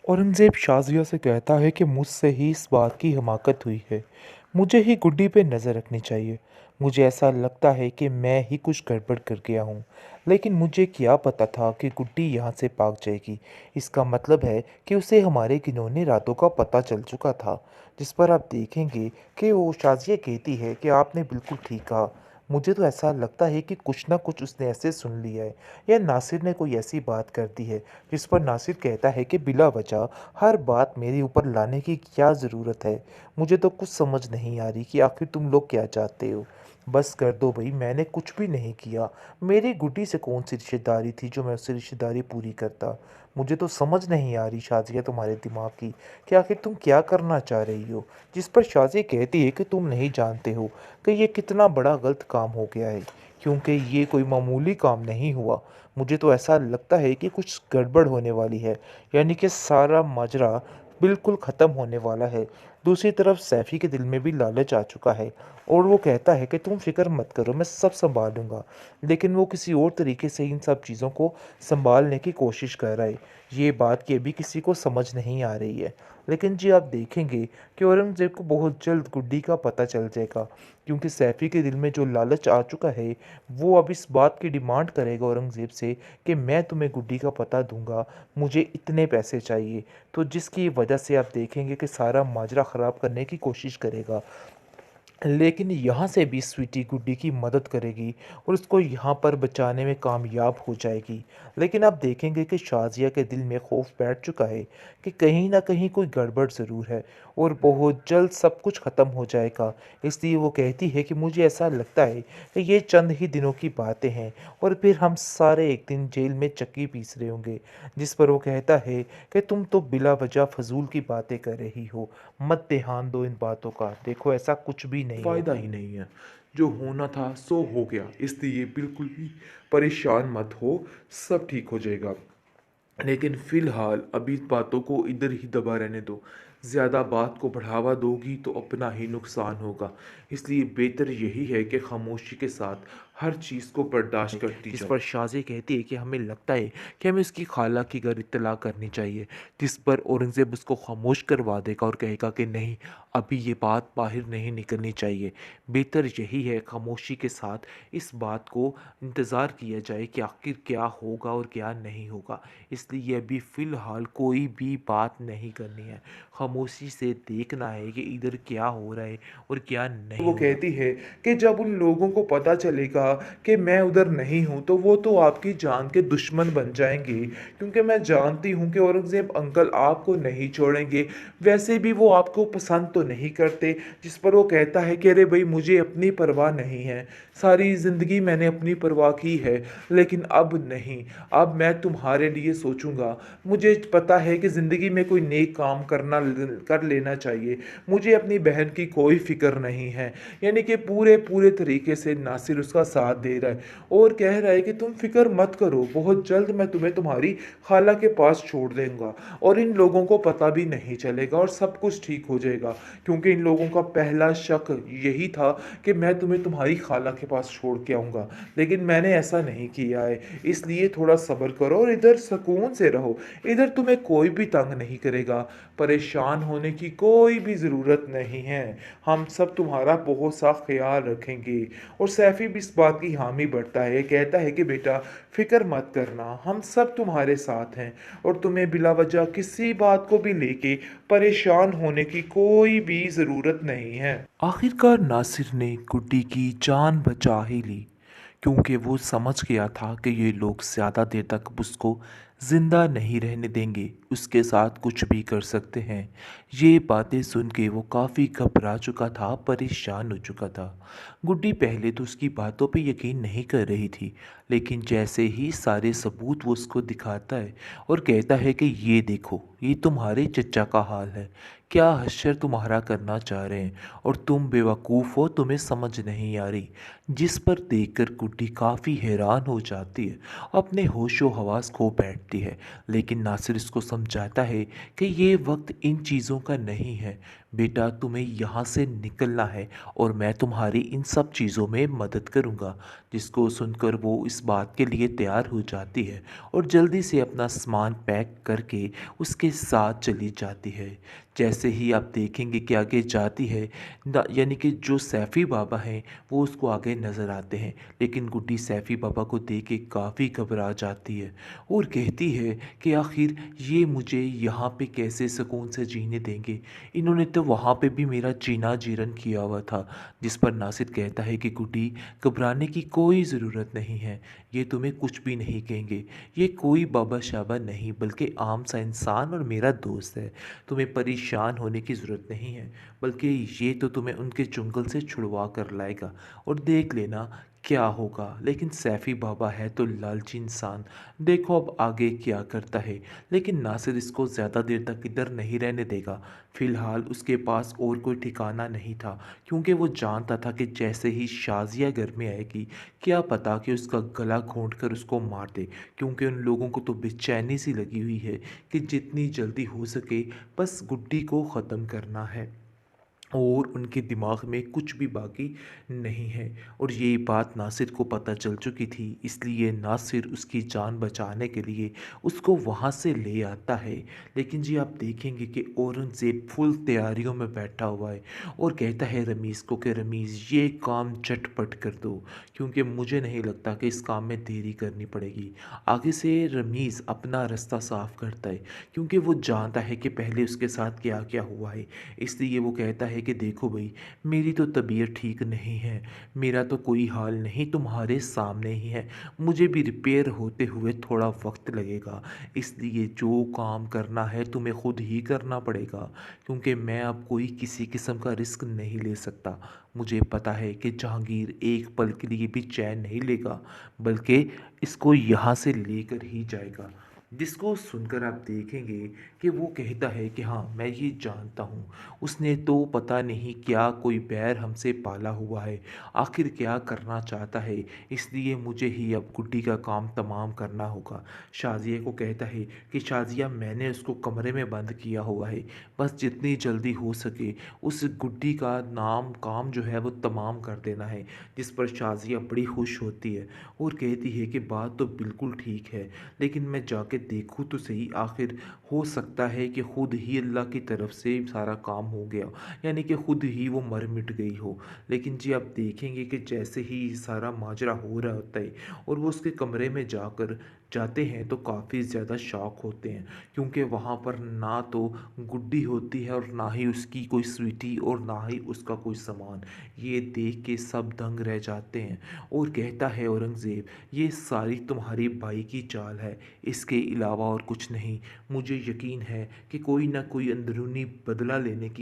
औरंगज़ेब शाज़िया से कहता है कि मुझसे ही इस बात की हिमाकत हुई है। मुझे ही गुड्डी पे नज़र रखनी चाहिए। मुझे ऐसा लगता है कि मैं ही कुछ गड़बड़ कर गया हूँ। लेकिन मुझे क्या पता था कि गुड्डी यहाँ से भाग जाएगी। इसका मतलब है कि उसे हमारे घिनौने रातों का पता चल चुका था। जिस पर आप देखेंगे कि वो शाज़िया कहती है कि आपने बिल्कुल ठीक कहा। मुझे तो ऐसा लगता है कि कुछ ना कुछ उसने ऐसे सुन लिया है या नासिर ने कोई ऐसी बात कर दी है जिस पर नासिर कहता है कि बिला वजह हर बात मेरे ऊपर लाने की क्या ज़रूरत है। मुझे तो कुछ समझ नहीं आ रही कि आखिर तुम लोग क्या चाहते हो। बस कर दो भाई, मैंने कुछ भी नहीं किया। मेरी गुड्डी से कौन सी रिश्तेदारी थी जो मैं उससे रिश्तेदारी पूरी करता। मुझे तो समझ नहीं आ रही शाज़िया तुम्हारे दिमाग की कि आखिर तुम क्या करना चाह रही हो। जिस पर शाज़िया कहती है कि तुम नहीं जानते हो कि ये कितना बड़ा गलत काम हो गया है, क्योंकि ये कोई मामूली काम नहीं हुआ। मुझे तो ऐसा लगता है कि कुछ गड़बड़ होने वाली है, यानी कि सारा माजरा बिल्कुल ख़त्म होने वाला है। दूसरी तरफ सैफ़ी के दिल में भी लालच आ चुका है और वो कहता है कि तुम फ़िक्र मत करो, मैं सब सँभालूँगा। लेकिन वो किसी और तरीके से इन सब चीज़ों को सँभालने की कोशिश कर रहा है। ये बात कि अभी किसी को समझ नहीं आ रही है। लेकिन जी आप देखेंगे कि औरंगज़ेब को बहुत जल्द गुड्डी का पता चल जाएगा, क्योंकि सैफ़ी के दिल में जो लालच आ चुका है, वो अब इस बात की डिमांड करेगा औरंगज़ेब से कि मैं तुम्हें गुड्डी का पता दूँगा, मुझे इतने पैसे चाहिए। तो जिसकी वजह से आप देखेंगे कि सारा माजरा ख़राब करने की कोशिश करेगा। लेकिन यहाँ से भी स्वीटी गुड्डी की मदद करेगी और उसको यहाँ पर बचाने में कामयाब हो जाएगी। लेकिन आप देखेंगे कि शाज़िया के दिल में खौफ बैठ चुका है कि कहीं ना कहीं कोई गड़बड़ ज़रूर है और बहुत जल्द सब कुछ ख़त्म हो जाएगा। इसलिए वो कहती है कि मुझे ऐसा लगता है कि ये चंद ही दिनों की बातें हैं और फिर हम सारे एक दिन जेल में चक्की पीस रहे होंगे। जिस पर वो कहता है कि तुम तो बिला वजह फजूल की बातें कर रही हो, मत ध्यान दो इन बातों का, देखो ऐसा कुछ भी नहीं फ़ायदा होगा। ही नहीं है। जो होना था सो हो गया, इसलिए बिल्कुल भी परेशान मत हो, सब ठीक हो जाएगा। लेकिन फ़िलहाल अभी बातों को इधर ही दबा रहने दो। ज़्यादा बात को बढ़ावा दोगी तो अपना ही नुकसान होगा। इसलिए बेहतर यही है कि खामोशी के साथ हर चीज़ को बर्दाश्त करती जिस जाओ। पर शाज़ी कहती है कि हमें लगता है कि हमें उसकी खाला की घर इत्तला करनी चाहिए। जिस पर औरंगज़ेब उसको खामोश करवा देगा और कहेगा कि नहीं, अभी ये बात बाहर नहीं निकलनी चाहिए। बेहतर यही है खामोशी के साथ इस बात को इंतज़ार किया जाए कि आखिर क्या होगा और क्या नहीं होगा। इसलिए अभी फ़िलहाल कोई भी बात नहीं करनी है। खामोशी से देखना है कि इधर क्या हो रहा है और क्या नहीं वो हो रहा। कहती है कि जब उन लोगों को पता चलेगा कि मैं उधर नहीं हूँ तो वो तो आपकी जान के दुश्मन बन जाएंगे, क्योंकि मैं जानती हूँ कि औरंगज़ेब अंकल आपको नहीं छोड़ेंगे। वैसे भी वो आपको पसंद तो नहीं करते। जिस पर वो कहता है कि अरे भाई, मुझे अपनी परवाह नहीं है, सारी ज़िंदगी मैंने अपनी परवाह की है, लेकिन अब नहीं। अब मैं तुम्हारे लिए सोचूंगा। मुझे पता है कि ज़िंदगी में कोई नेक काम कर लेना चाहिए। मुझे अपनी बहन की कोई फ़िक्र नहीं है। यानी कि पूरे पूरे तरीके से नासिर उसका साथ दे रहा है और कह रहा है कि तुम फिक्र मत करो, बहुत जल्द मैं तुम्हें तुम्हारी खाला के पास छोड़ दूंगा और इन लोगों को पता भी नहीं चलेगा और सब कुछ ठीक हो जाएगा। क्योंकि इन लोगों का पहला शक यही था कि मैं तुम्हें तुम्हारी खाला के पास छोड़ के आऊँगा, लेकिन मैंने ऐसा नहीं किया है। इसलिए थोड़ा सब्र करो और इधर सुकून से रहो। इधर तुम्हें कोई भी तंग नहीं करेगा। परेशान होने की कोई भी ज़रूरत नहीं है। हम सब तुम्हारा बहुत सा ख्याल रखेंगे। और सैफ़ी भी इस बात की हामी भरता है, कहता है कि बेटा फ़िक्र मत करना, हम सब तुम्हारे साथ हैं और तुम्हें बिला वजह किसी बात को भी लेके परेशान होने की कोई भी ज़रूरत नहीं है। आखिरकार नासिर ने गुड्डी की जान बचा ही ली, क्योंकि वो समझ गया था कि ये लोग ज़्यादा देर तक उसको ज़िंदा नहीं रहने देंगे, उसके साथ कुछ भी कर सकते हैं। ये बातें सुन के वो काफ़ी घबरा चुका था, परेशान हो चुका था। गुड्डी पहले तो उसकी बातों पे यकीन नहीं कर रही थी, लेकिन जैसे ही सारे सबूत वो उसको दिखाता है और कहता है कि ये देखो, ये तुम्हारे चचा का हाल है, क्या हश्र तुम्हारा करना चाह रहे हैं और तुम बेवकूफ़ हो, तुम्हें समझ नहीं आ रही। जिस पर देखकर गुड्डी काफ़ी हैरान हो जाती है, अपने होशो हवास खो बैठती है। लेकिन नासिर इसको समझाता है कि ये वक्त इन चीज़ों का नहीं है, बेटा तुम्हें यहाँ से निकलना है और मैं तुम्हारी इन सब चीज़ों में मदद करूँगा। जिसको सुनकर वो इस बात के लिए तैयार हो जाती है और जल्दी से अपना सामान पैक करके उसके साथ चली जाती है। जैसे ही आप देखेंगे कि आगे जाती है यानी कि जो सैफ़ी बाबा हैं वो उसको आगे नज़र आते हैं, लेकिन गुड्डी सैफ़ी बाबा को देख के काफ़ी घबरा जाती है और कहती है कि आखिर ये मुझे यहाँ पे कैसे सुकून से जीने देंगे। इन्होंने तो वहाँ पे भी मेरा जीना जीरण किया हुआ था। जिस पर नासिर कहता है कि गुड्डी, घबराने की कोई ज़रूरत नहीं है, ये तुम्हें कुछ भी नहीं कहेंगे। ये कोई बाबा शाबा नहीं बल्कि आम सा इंसान और मेरा दोस्त है। तुम्हें परेशान होने की ज़रूरत नहीं है, बल्कि ये तो तुम्हें उनके चुंगल से छुड़वा कर लाएगा और देख लेना क्या होगा। लेकिन सैफ़ी बाबा है तो लालची इंसान, देखो अब आगे क्या करता है। लेकिन नासिर इसको ज़्यादा देर तक इधर नहीं रहने देगा। फ़िलहाल उसके पास और कोई ठिकाना नहीं था, क्योंकि वो जानता था कि जैसे ही शाज़िया घर में आएगी, क्या पता कि उसका गला घोंट कर उसको मार दे। क्योंकि उन लोगों को तो बेचैनी सी लगी हुई है कि जितनी जल्दी हो सके बस गुड्डी को ख़त्म करना है और उनके दिमाग में कुछ भी बाकी नहीं है। और ये बात नासिर को पता चल चुकी थी, इसलिए नासिर उसकी जान बचाने के लिए उसको वहाँ से ले आता है। लेकिन जी आप देखेंगे कि औरंगज़ेब फुल तैयारियों में बैठा हुआ है और कहता है रमीज़ को कि रमीज़ ये काम झटपट कर दो, क्योंकि मुझे नहीं लगता कि इस काम में देरी करनी पड़ेगी। आगे से रमीज़ अपना रास्ता साफ करता है, क्योंकि वो जानता है कि पहले उसके साथ क्या क्या हुआ है। इसलिए वो कहता है कि देखो भाई, मेरी तो तबीयत ठीक नहीं है, मेरा तो कोई हाल नहीं तुम्हारे सामने ही है, मुझे भी रिपेयर होते हुए थोड़ा वक्त लगेगा। इसलिए जो काम करना है तुम्हें खुद ही करना पड़ेगा, क्योंकि मैं अब कोई किसी किस्म का रिस्क नहीं ले सकता। मुझे पता है कि जहांगीर एक पल के लिए भी चैन नहीं लेगा, बल्कि इसको यहाँ से लेकर ही जाएगा। जिसको सुनकर आप देखेंगे कि वो कहता है कि हाँ मैं ये जानता हूँ, उसने तो पता नहीं क्या कोई बैर हमसे पाला हुआ है, आखिर क्या करना चाहता है। इसलिए मुझे ही अब गुड्डी का काम तमाम करना होगा। शाजिया को कहता है कि शाजिया, मैंने उसको कमरे में बंद किया हुआ है, बस जितनी जल्दी हो सके उस गुड्डी का नाम काम जो है वो तमाम कर देना है। जिस पर शाजिया बड़ी खुश होती है और कहती है कि बात तो बिल्कुल ठीक है, लेकिन मैं जाके देखूँ तो सही, आखिर हो सकता है कि खुद ही अल्लाह की तरफ से सारा काम हो गया, यानी कि खुद ही वो मर मिट गई हो। लेकिन जी आप देखेंगे कि जैसे ही सारा माजरा हो रहा होता है और वो उसके कमरे में जाते हैं तो काफ़ी ज़्यादा शॉक होते हैं, क्योंकि वहाँ पर ना तो गुड्डी होती है और ना ही उसकी कोई स्वीटी और ना ही उसका कोई सामान। ये देख के सब दंग रह जाते हैं और कहता है औरंगज़ेब, ये सारी तुम्हारी भाई की चाल है, इसके अलावा और कुछ नहीं। मुझे यकीन है कि कोई ना कोई अंदरूनी बदला लेने की